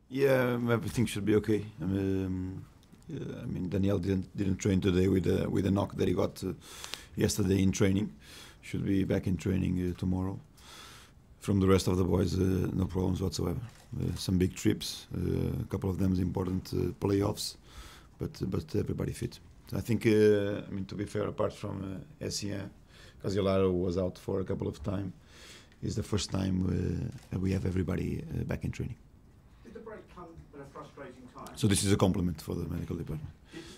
Yeah, everything should be okay. I mean, Daniel didn't train today with a knock that he got yesterday in training. Should be back in training tomorrow. From the rest of the boys, no problems whatsoever. Some big trips, a couple of them important playoffs, but everybody fit. I think, I mean, to be fair, apart from Essien, Casiolaro was out for a couple of times. It's the first time we have everybody back in training. Did the break come at a frustrating time? So this is a compliment for the medical department.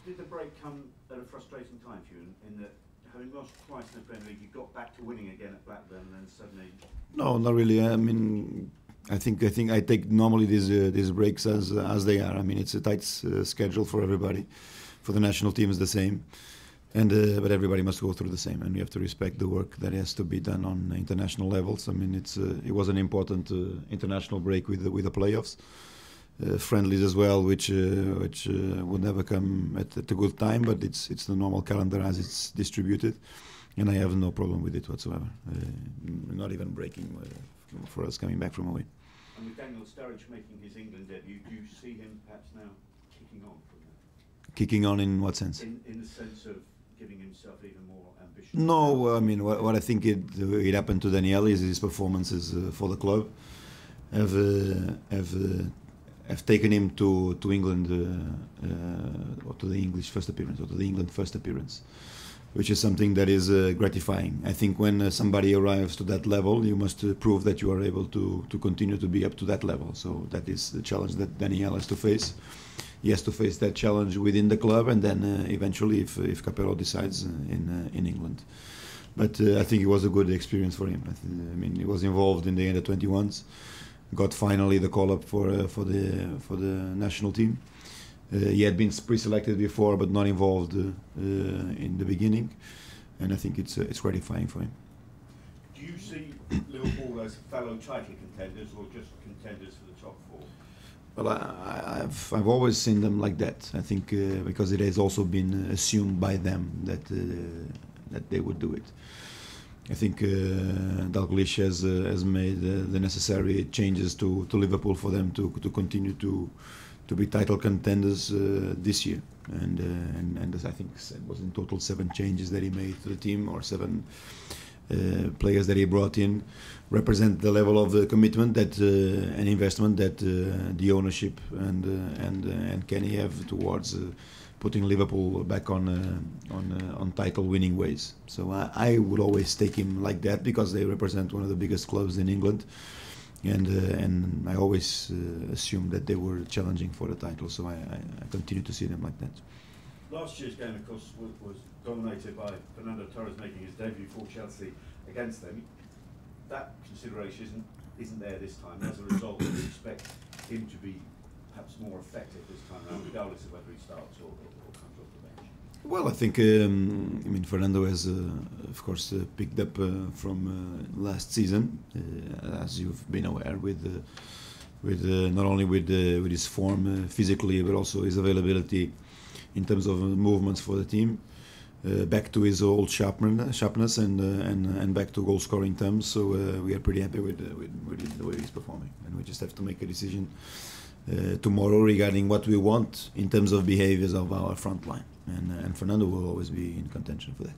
Did the break come at a frustrating time for you in that having lost twice in the Premier League, you got back to winning again at Blackburn and then suddenly... No, not really. I mean, I think I take normally these breaks as they are. I mean, it's a tight schedule for everybody. For the national team, it's the same, and but everybody must go through the same, and we have to respect the work that has to be done on international levels. I mean, it was an important international break with the playoffs, friendlies as well, which would never come at a good time, but it's the normal calendar as it's distributed, and I have no problem with it whatsoever. Not even breaking for us coming back from away. And with Daniel Sturridge making his England debut, do you see him perhaps now kicking on from that? Kicking on in what sense? In the sense of giving himself even more ambition. No, I mean what I think it happened to Daniel is his performances for the club have taken him to England or to the English first appearance or to the England first appearance, which is something that is gratifying. I think when somebody arrives to that level, you must prove that you are able to continue to be up to that level. So that is the challenge that Daniel has to face. He has to face that challenge within the club, and then eventually, if Capello decides in England. But I think it was a good experience for him. I mean, he was involved in the under-21s, got finally the call-up for the national team. He had been pre-selected before, but not involved in the beginning, and I think it's gratifying for him. Do you see Liverpool as fellow title contenders or just contenders for the top four? Well, I've always seen them like that. I think because it has also been assumed by them that they would do it. I think Dalglish has made the necessary changes to Liverpool for them to continue to be title contenders this year, and I think it was in total 7 changes that he made to the team, or 7 players that he brought in, represent the level of commitment that and investment that the ownership and Kenny have towards putting Liverpool back on title winning ways. So I would always take him like that because they represent one of the biggest clubs in England. And I always assumed that they were challenging for the title, so I continue to see them like that. Last year's game, of course, was dominated by Fernando Torres making his debut for Chelsea against them. That consideration isn't there this time. As a result, we expect him to be perhaps more effective this time around, regardless of whether he starts or comes off the bench. Well, I think I mean Fernando has, of course, picked up from last season, as you've been aware, with not only with his form physically, but also his availability in terms of movements for the team, back to his old sharpness and back to goal scoring terms. So we are pretty happy with the way he's performing, and we just have to make a decision tomorrow regarding what we want in terms of behaviors of our front line, and Fernando will always be in contention for that.